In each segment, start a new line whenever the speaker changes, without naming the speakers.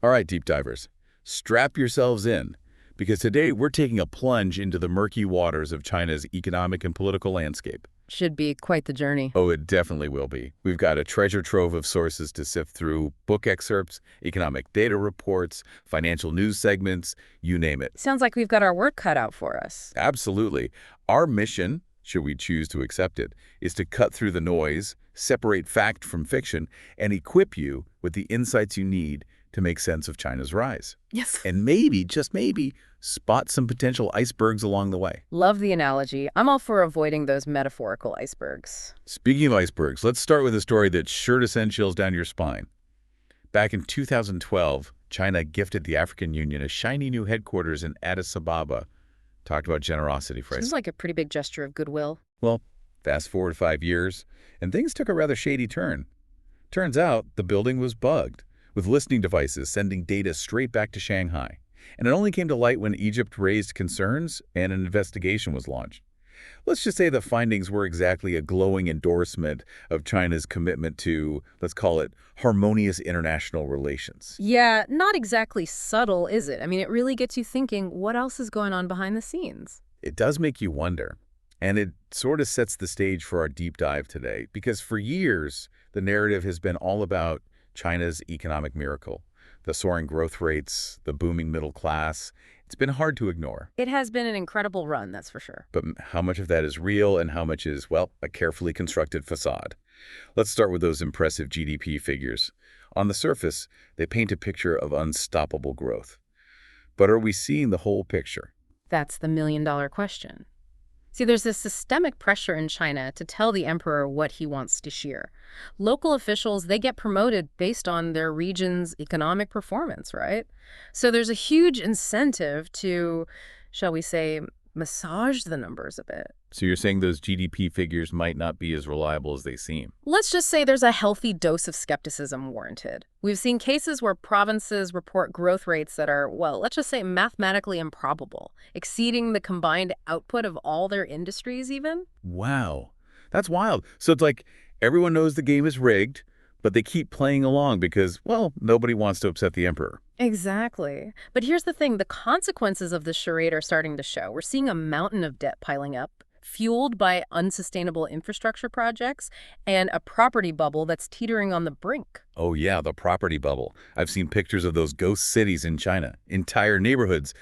All right, deep divers, strap yourselves in, because today we're taking a plunge into the murky waters of China's economic and political landscape.
Should be quite the journey.
Oh, it definitely will be. We've got a treasure trove of sources to sift through: book excerpts, economic data reports, financial news segments, you name it.
Sounds like we've got our work cut out for us.
Absolutely. Our mission, should we choose to accept it, is to cut through the noise, separate fact from fiction, and equip you with the insights you need to make sense of China's rise.
Yes.
And maybe, just maybe, spot some potential icebergs along the way.
Love the analogy. I'm all for avoiding those metaphorical icebergs.
Speaking of icebergs, let's start with a story that's sure to send chills down your spine. Back in 2012, China gifted the African Union a shiny new headquarters in Addis Ababa. Talked about generosity, Fred.
Seems like a pretty big gesture of goodwill.
Well, fast forward 5 years, and things took a rather shady turn. Turns out the building was bugged, with listening devices sending data straight back to Shanghai. And it only came to light when Egypt raised concerns and an investigation was launched. Let's just say the findings were exactly a glowing endorsement of China's commitment to, let's call it, harmonious international relations.
Yeah, not exactly subtle, is it? I mean, it really gets you thinking, what else is going on behind the scenes?
It does make you wonder. And it sort of sets the stage for our deep dive today, because for years, the narrative has been all about China's economic miracle, the soaring growth rates, the booming middle class. It's been hard to ignore.
It has been an incredible run, that's for sure.
But how much of that is real and how much is, well, a carefully constructed facade? Let's start with those impressive GDP figures. On the surface, they paint a picture of unstoppable growth. But are we seeing the whole picture?
That's the million-dollar question. See, there's this systemic pressure in China to tell the emperor what he wants to shear. Local officials, they get promoted based on their region's economic performance, right? So there's a huge incentive to, shall we say, massage the numbers a bit.
So you're saying those GDP figures might not be as reliable as they seem?
Let's just say there's a healthy dose of skepticism warranted. We've seen cases where provinces report growth rates that are, well, let's just say mathematically improbable, exceeding the combined output of all their industries even.
Wow, that's wild. So it's like everyone knows the game is rigged, but they keep playing along because, well, nobody wants to upset the emperor.
Exactly. But here's the thing, the consequences of this charade are starting to show. We're seeing a mountain of debt piling up, fueled by unsustainable infrastructure projects and a property bubble that's teetering on the brink.
Oh yeah, the property bubble. I've seen pictures of those ghost cities in China, entire neighborhoods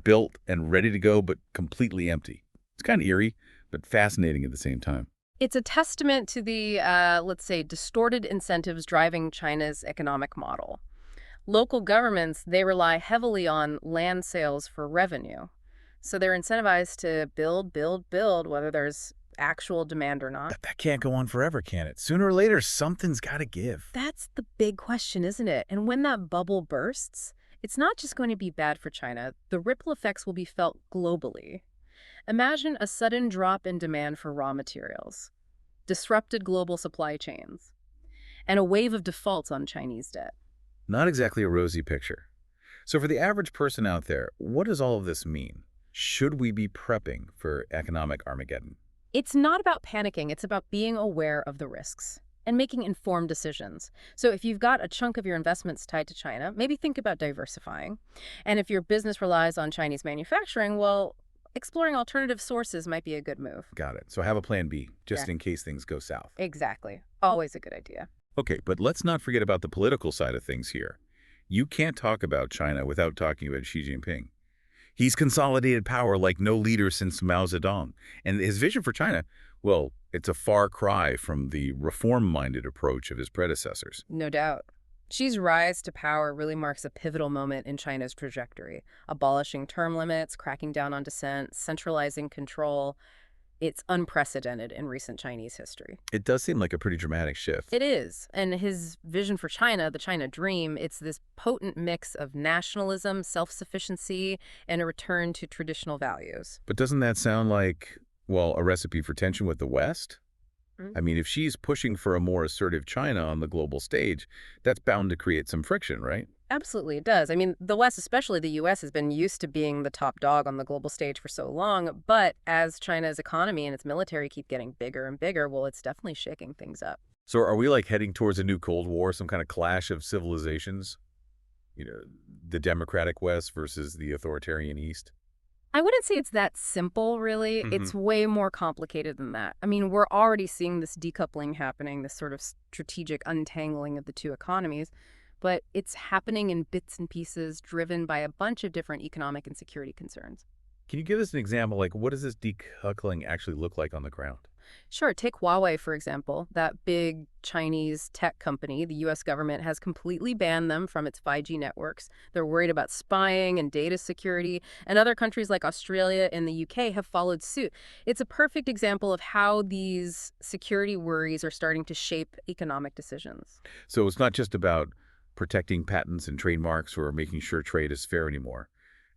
built and ready to go, but completely empty. It's kind of eerie, but fascinating at the same time.
It's a testament to the, let's say, distorted incentives driving China's economic model. Local governments, they rely heavily on land sales for revenue. So they're incentivized to build, build, build, whether there's actual demand or not.
But that can't go on forever, can it? Sooner or later, something's got to give.
That's the big question, isn't it? And when that bubble bursts, it's not just going to be bad for China. The ripple effects will be felt globally. Imagine a sudden drop in demand for raw materials, disrupted global supply chains, and a wave of defaults on Chinese debt.
Not exactly a rosy picture. So for the average person out there, what does all of this mean? Should we be prepping for economic Armageddon?
It's not about panicking, it's about being aware of the risks and making informed decisions. So if you've got a chunk of your investments tied to China, maybe think about diversifying. And if your business relies on Chinese manufacturing, well, exploring alternative sources might be a good move.
Got it. So have a plan B, just
Yeah.
in case things go south.
Exactly. Always a good idea.
Okay, but let's not forget about the political side of things here. You can't talk about China without talking about Xi Jinping. He's consolidated power like no leader since Mao Zedong. And his vision for China, well, it's a far cry from the reform-minded approach of his predecessors.
No doubt. Xi's rise to power really marks a pivotal moment in China's trajectory, abolishing term limits, cracking down on dissent, centralizing control. It's unprecedented in recent Chinese history.
It does seem like a pretty dramatic shift.
It is. And his vision for China, the China Dream, it's this potent mix of nationalism, self-sufficiency, and a return to traditional values.
But doesn't that sound like, well, a recipe for tension with the West?
Mm.
I mean, if she's pushing for a more assertive China on the global stage, that's bound to create some friction, right?
Absolutely, it does. I mean, the West, especially the U.S., has been used to being the top dog on the global stage for so long. But as China's economy and its military keep getting bigger and bigger, well, it's definitely shaking things up.
So are we like heading towards a new Cold War, some kind of clash of civilizations? You know, the democratic West versus the authoritarian East?
I wouldn't say it's that simple, really.
Hmm.
It's way more complicated than that. I mean, we're already seeing this decoupling happening, this sort of strategic untangling of the two economies, but it's happening in bits and pieces driven by a bunch of different economic and security concerns.
Can you give us an example? Like, what does this decoupling actually look like on the ground?
Sure, take Huawei, for example. That big Chinese tech company, the U.S. government has completely banned them from its 5G networks. They're worried about spying and data security, and other countries like Australia and the UK have followed suit. It's a perfect example of how these security worries are starting to shape economic decisions.
So it's not just about protecting patents and trademarks or making sure trade is fair anymore.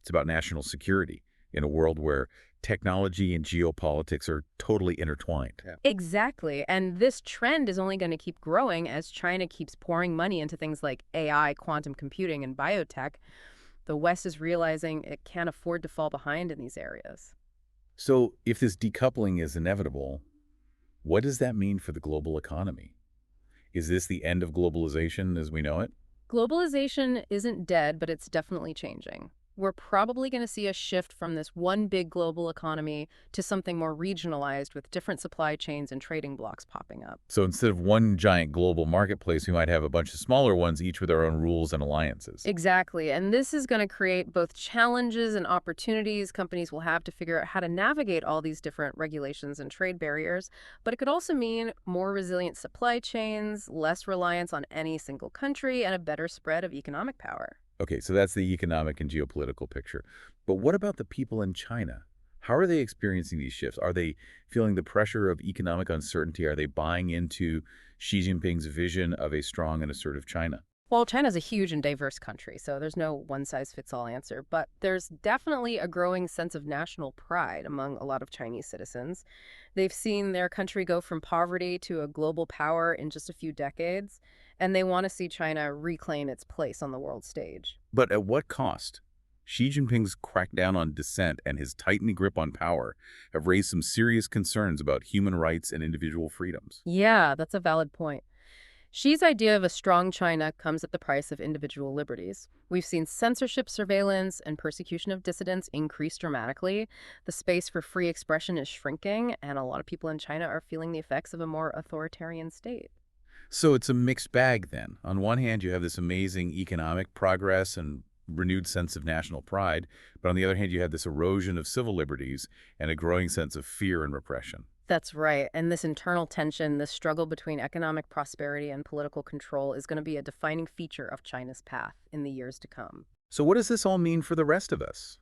It's about national security in a world where technology and geopolitics are totally intertwined. Yeah.
Exactly. And this trend is only going to keep growing as China keeps pouring money into things like AI, quantum computing, and biotech. The West is realizing it can't afford to fall behind in these areas.
So if this decoupling is inevitable, what does that mean for the global economy? Is this the end of globalization as we know it?
Globalization isn't dead, but it's definitely changing. We're probably going to see a shift from this one big global economy to something more regionalized with different supply chains and trading blocks popping up.
So instead of one giant global marketplace, we might have a bunch of smaller ones, each with their own rules and alliances.
Exactly. And this is going to create both challenges and opportunities. Companies will have to figure out how to navigate all these different regulations and trade barriers. But it could also mean more resilient supply chains, less reliance on any single country, and a better spread of economic power.
Okay, so that's the economic and geopolitical picture. But what about the people in China? How are they experiencing these shifts? Are they feeling the pressure of economic uncertainty? Are they buying into Xi Jinping's vision of a strong and assertive China?
Well, China's a huge and diverse country, so there's no one-size-fits-all answer, but there's definitely a growing sense of national pride among a lot of Chinese citizens. They've seen their country go from poverty to a global power in just a few decades, and they want to see China reclaim its place on the world stage.
But at what cost? Xi Jinping's crackdown on dissent and his tightening grip on power have raised some serious concerns about human rights and individual freedoms.
Yeah, that's a valid point. Xi's idea of a strong China comes at the price of individual liberties. We've seen censorship, surveillance, and persecution of dissidents increase dramatically. The space for free expression is shrinking, and a lot of people in China are feeling the effects of a more authoritarian state.
So it's a mixed bag then. On one hand, you have this amazing economic progress and renewed sense of national pride, but on the other hand, you have this erosion of civil liberties and a growing sense of fear and repression.
That's right. And this internal tension, this struggle between economic prosperity and political control is going to be a defining feature of China's path in the years to come.
So what does this all mean for the rest of us?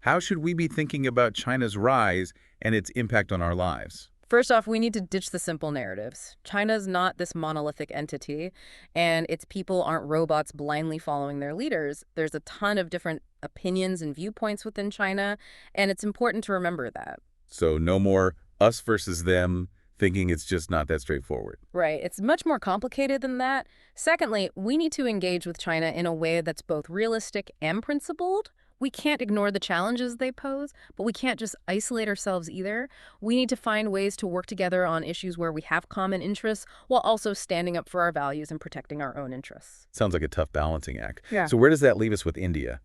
How should we be thinking about China's rise and its impact on our lives?
First off, we need to ditch the simple narratives. China's not this monolithic entity, and its people aren't robots blindly following their leaders. There's a ton of different opinions and viewpoints within China, and it's important to remember that.
So no more us versus them, thinking it's just not that straightforward.
Right. It's much more complicated than that. Secondly, we need to engage with China in a way that's both realistic and principled. We can't ignore the challenges they pose, but we can't just isolate ourselves either. We need to find ways to work together on issues where we have common interests while also standing up for our values and protecting our own interests.
Sounds like a tough balancing act.
Yeah.
So where does that leave us with India?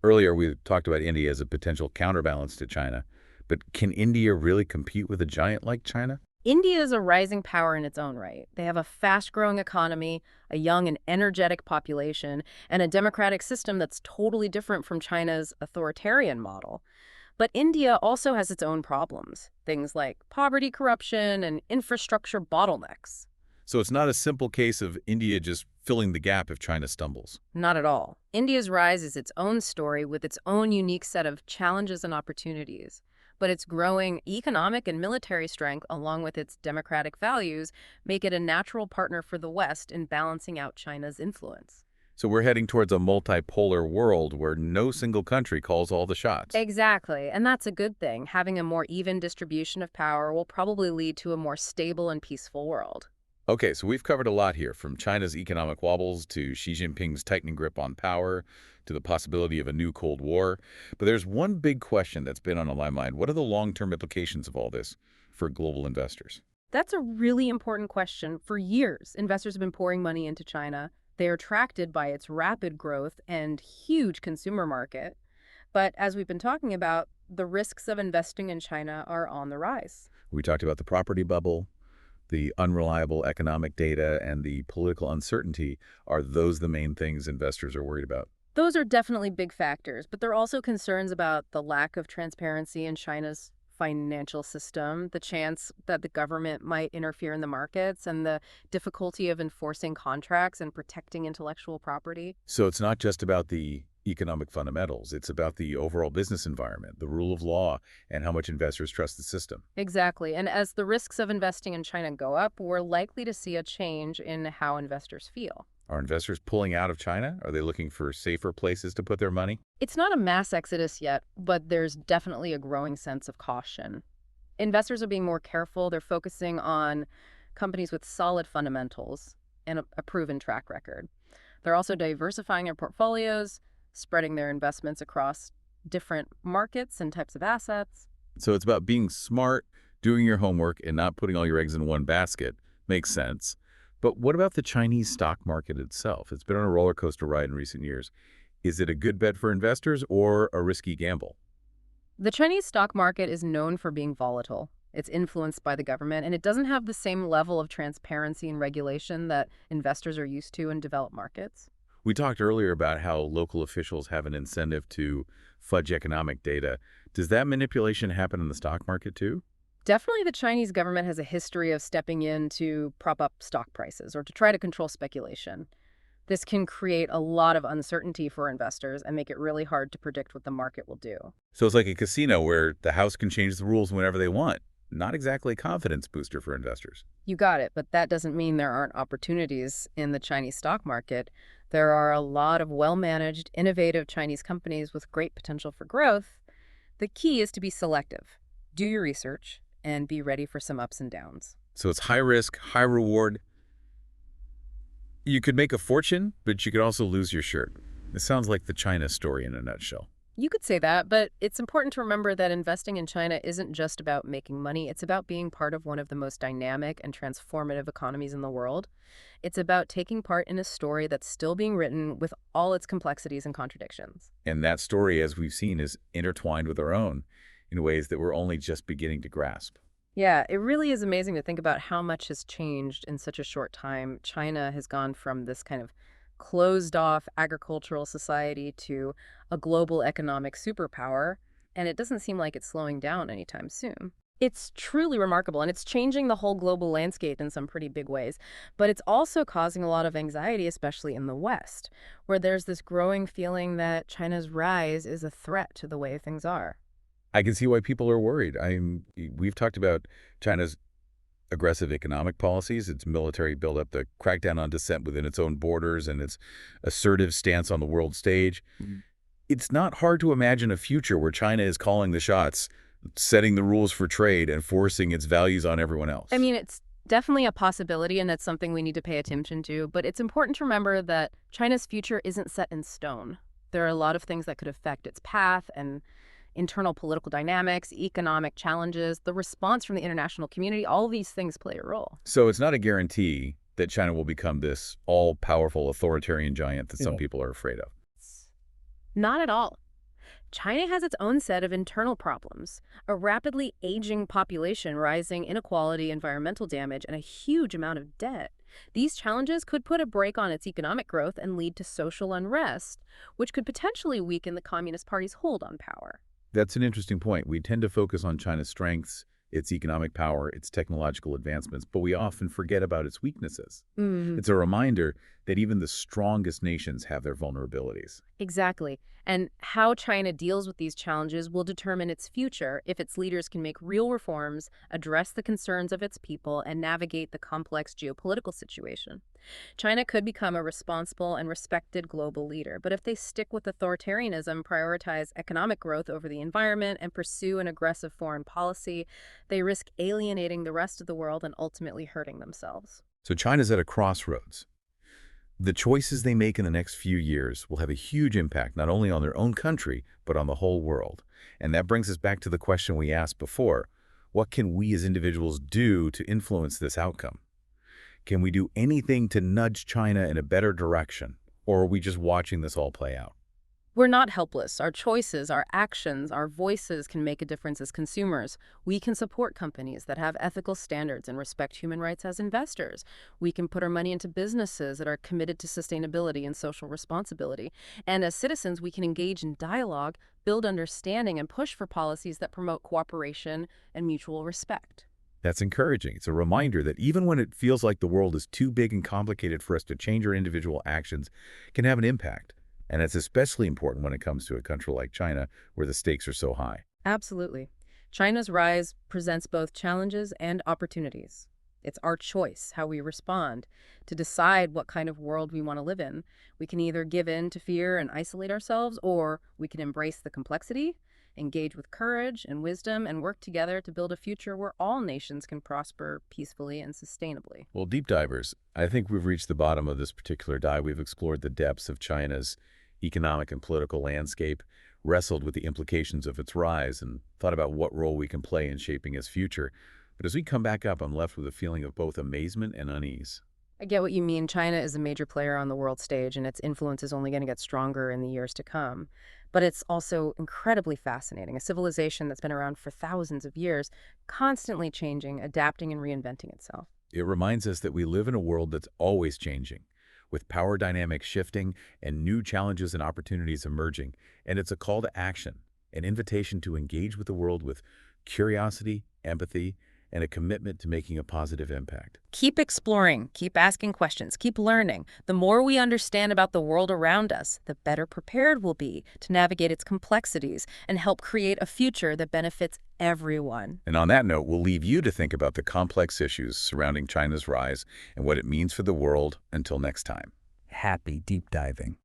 Earlier, we talked about India as a potential counterbalance to China. But can India really compete with a giant like China?
India is a rising power in its own right. They have a fast-growing economy, a young and energetic population, and a democratic system that's totally different from China's authoritarian model. But India also has its own problems, things like poverty, corruption, and infrastructure bottlenecks.
So it's not a simple case of India just filling the gap if China stumbles.
Not at all. India's rise is its own story with its own unique set of challenges and opportunities. But its growing economic and military strength, along with its democratic values, make it a natural partner for the West in balancing out China's influence.
So we're heading towards a multipolar world where no single country calls all the shots.
Exactly, and that's a good thing. Having a more even distribution of power will probably lead to a more stable and peaceful world.
Okay, so we've covered a lot here, from China's economic wobbles to Xi Jinping's tightening grip on power to the possibility of a new Cold War. But there's one big question that's been on my mind. What are the long-term implications of all this for global investors?
That's a really important question. For years, investors have been pouring money into China. They are attracted by its rapid growth and huge consumer market. But as we've been talking about, the risks of investing in China are on the rise.
We talked about the property bubble, the unreliable economic data, and the political uncertainty. Are those the main things investors are worried about?
Those are definitely big factors, but there are also concerns about the lack of transparency in China's financial system, the chance that the government might interfere in the markets, and the difficulty of enforcing contracts and protecting intellectual property.
So it's not just about the economic fundamentals. It's about the overall business environment, the rule of law, and how much investors trust the system.
Exactly. And as the risks of investing in China go up, we're likely to see a change in how investors feel.
Are investors pulling out of China? Are they looking for safer places to put their money?
It's not a mass exodus yet, but there's definitely a growing sense of caution. Investors are being more careful. They're focusing on companies with solid fundamentals and a proven track record. They're also diversifying their portfolios, spreading their investments across different markets and types of assets.
So it's about being smart, doing your homework, and not putting all your eggs in one basket. Makes sense. But what about the Chinese stock market itself? It's been on a roller coaster ride in recent years. Is it a good bet for investors or a risky gamble?
The Chinese stock market is known for being volatile. It's influenced by the government, and it doesn't have the same level of transparency and regulation that investors are used to in developed markets.
We talked earlier about how local officials have an incentive to fudge economic data. Does that manipulation happen in the stock market too?
Definitely, the Chinese government has a history of stepping in to prop up stock prices or to try to control speculation. This can create a lot of uncertainty for investors and make it really hard to predict what the market will do.
So it's like a casino where the house can change the rules whenever they want. Not exactly a confidence booster for investors.
You got it, but that doesn't mean there aren't opportunities in the Chinese stock market. There are a lot of well-managed, innovative Chinese companies with great potential for growth. The key is to be selective, do your research, and be ready for some ups and downs.
So it's high risk, high reward. You could make a fortune, but you could also lose your shirt. It sounds like the China story in a nutshell.
You could say that, but it's important to remember that investing in China isn't just about making money. It's about being part of one of the most dynamic and transformative economies in the world. It's about taking part in a story that's still being written with all its complexities and contradictions.
And that story, as we've seen, is intertwined with our own in ways that we're only just beginning to grasp.
Yeah, it really is amazing to think about how much has changed in such a short time. China has gone from this kind of closed off agricultural society to a global economic superpower, and it doesn't seem like it's slowing down anytime soon. It's truly remarkable, and it's changing the whole global landscape in some pretty big ways. But it's also causing a lot of anxiety, especially in the West, where there's this growing feeling that China's rise is a threat to the way things are.
I can see why people are worried. We've talked about China's aggressive economic policies, its military buildup, the crackdown on dissent within its own borders, and its assertive stance on the world stage. It's not hard to imagine a future where China is calling the shots, setting the rules for trade, and forcing its values on everyone else.
I mean, it's definitely a possibility, and that's something we need to pay attention to. But it's important to remember that China's future isn't set in stone. There are a lot of things that could affect its path and internal political dynamics, economic challenges, the response from the international community. All these things play a role.
So it's not a guarantee that China will become this all-powerful authoritarian giant that some people are afraid of.
Not at all. China has its own set of internal problems, a rapidly aging population, rising inequality, environmental damage, and a huge amount of debt. These challenges could put a brake on its economic growth and lead to social unrest, which could potentially weaken the Communist Party's hold on power.
That's an interesting point. We tend to focus on China's strengths, its economic power, its technological advancements, but we often forget about its weaknesses. It's a reminder that even the strongest nations have their vulnerabilities.
Exactly. And how China deals with these challenges will determine its future if its leaders can make real reforms, address the concerns of its people, and navigate the complex geopolitical situation. China could become a responsible and respected global leader, but if they stick with authoritarianism, prioritize economic growth over the environment, and pursue an aggressive foreign policy, they risk alienating the rest of the world and ultimately hurting themselves.
So China's at a crossroads. The choices they make in the next few years will have a huge impact not only on their own country, but on the whole world. And that brings us back to the question we asked before. What can we as individuals do to influence this outcome? Can we do anything to nudge China in a better direction? Or are we just watching this all play out?
We're not helpless. Our choices, our actions, our voices can make a difference as consumers. We can support companies that have ethical standards and respect human rights as investors. We can put our money into businesses that are committed to sustainability and social responsibility. And as citizens, we can engage in dialogue, build understanding, and push for policies that promote cooperation and mutual respect.
That's encouraging. It's a reminder that even when it feels like the world is too big and complicated for us to change, our individual actions can have an impact. And it's especially important when it comes to a country like China, where the stakes are so high.
Absolutely. China's rise presents both challenges and opportunities. It's our choice how we respond to decide what kind of world we want to live in. We can either give in to fear and isolate ourselves, or we can embrace the complexity, engage with courage and wisdom, and work together to build a future where all nations can prosper peacefully and sustainably.
Well, deep divers, I think we've reached the bottom of this particular dive. We've explored the depths of China's economic and political landscape, wrestled with the implications of its rise, and thought about what role we can play in shaping its future. But as we come back up, I'm left with a feeling of both amazement and unease.
I get what you mean. China is a major player on the world stage, and its influence is only going to get stronger in the years to come. But it's also incredibly fascinating, a civilization that's been around for thousands of years, constantly changing, adapting, and reinventing itself.
It reminds us that we live in a world that's always changing, with power dynamics shifting and new challenges and opportunities emerging. And it's a call to action, an invitation to engage with the world with curiosity, empathy, and a commitment to making a positive impact.
Keep exploring, keep asking questions, keep learning. The more we understand about the world around us, the better prepared we'll be to navigate its complexities and help create a future that benefits everyone.
And on that note, we'll leave you to think about the complex issues surrounding China's rise and what it means for the world until next time.
Happy deep diving.